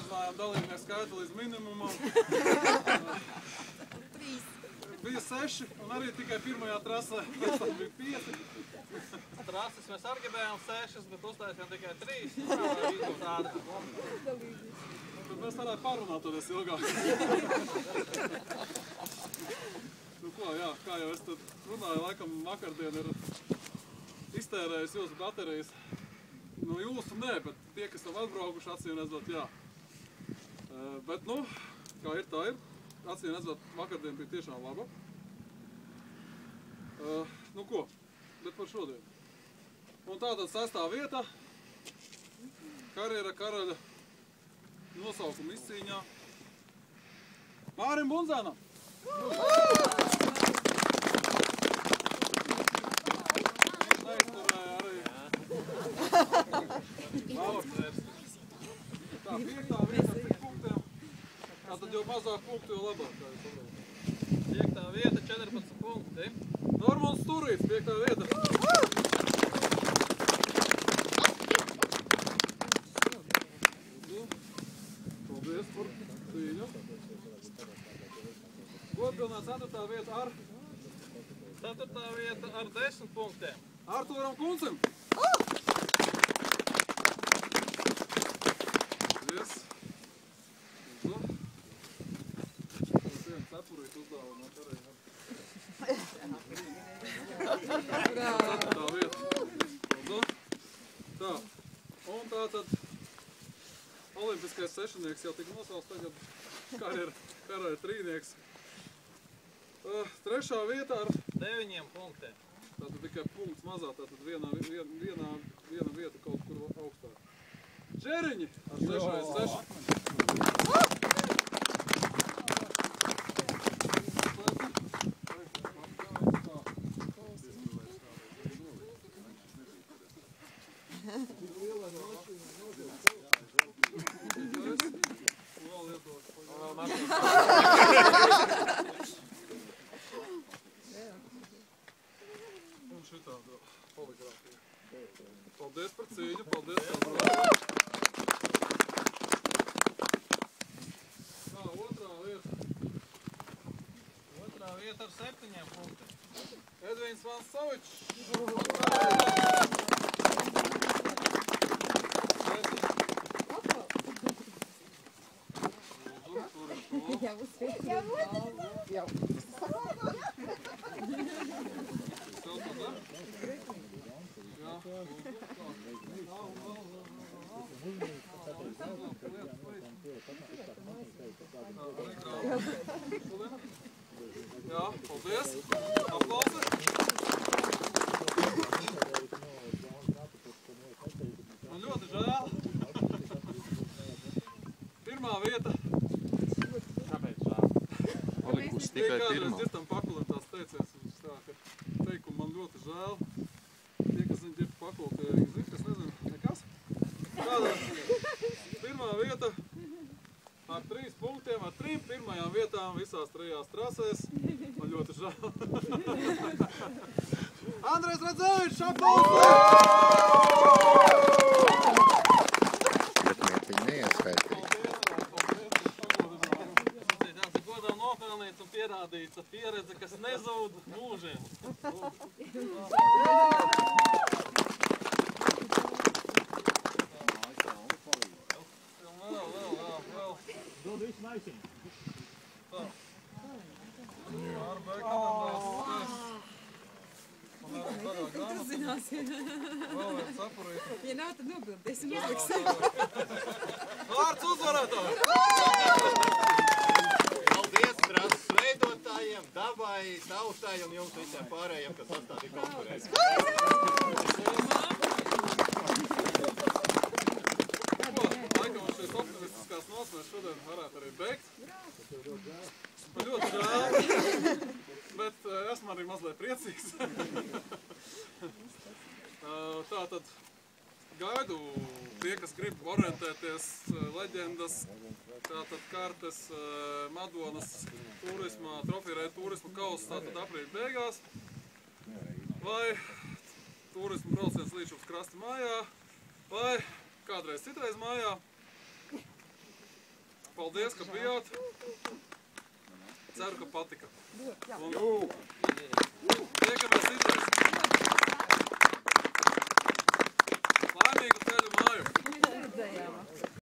samazinājām dalībnieku skaitu līdz minimumam. Bija 6 un arī tikai pirmajā trasē, pēc tam bija 5. Trases mēs arī gribējām 6, bet uztaisījām tikai 3. Bet mēs varētu pārunāties ilgāk. Nu ko, jā, kā jau es tad runāju, laikam vakardien ir iztērējis jūsu baterijas. Nu jūsu nē, bet tie, kas nav atbraukuši, acīm redzot, jā. Bet nu, kā ir, tā ir. Acīm redzot, vakardien bija tiešām laba. Nu ko, bet par šodien. Un tātad 6. vieta, karjera karaļa nosaukuma izcīņā Mārim Bunzēnam. Neizturēja arī. Tā, 5. vieta ar 5 punktiem. Tātad jau mazāk punktu, jo labāk. 5. vieta, 14 punkti. Normons Turīts, 5. vieta. Paldies par cīņu. Godpilnā 4. vieta ar? 4. vieta ar 10 punktiem. Artūram Kuncim. Paldies. Cepurīt uzdevumu no karēja. 4. vieta. Tā. Un tātad olimpiskais sešanieks jau tik nosauts, tagad karēja trīnieks. 3. vieta ar 9 punktiem. Tātad tikai punkts mazā, tātad viena vieta kaut kur augstāk. Džeriņi ar 6x6. Un šitāda poligrāfija. Paldies par cīņu, paldies par brāli. Tā, 2. vieta. 2. vieta ar 7 punktiem. Edvīns Vansovičs. Jā, paldies. Aplausi. Man ļoti žēl. 1. vieta. Kāpēc žēl? Palikusi tikai Kādreiz pirmā. dzirdam pakuliem tās teiciens, viņš tā, ka teikumu man ļoti žēl. Tie, kas viņi dzird pakulu, tie viņi zina, kas nezinu, nekas. Tāda 1. vieta ar 3 punktiem, ar 3 pirmajām vietām visās 3 trasēs. Man ļoti žēl. Andrejs Redzevičs, aplausi! Bet viņi neieskaitīja. Godā nopelnīts un pierādīts pieredze, kas nezūd mūžiem. Vēl. Dod visu maisiņu. Tā. Ar Bekadam Tu zināsi. vēl viens sapurīti. Ja nav, tad nobildēsim uzliks. Vārds uzvarētāji! Paldies trases veidotājiem, dabai, tautai un jums visiem pārējiem, kas sastādīja konkurēs. Laikam uz šīs optimistiskās nots mēs šodien varētu arī beigt. Man ļoti žēl, bet esmu arī mazliet priecīgs. Tātad gaidu tie, kas grib orientēties leģendas, tātad kartes, Madonas turisma, trofīrēja turisma kausa, tātad aprīļa beigās. Vai turisma brauciens Līčupas krasta mājā, vai kādreiz citreiz mājā. Paldies, ka bijāt. Ceru, ka patika. Un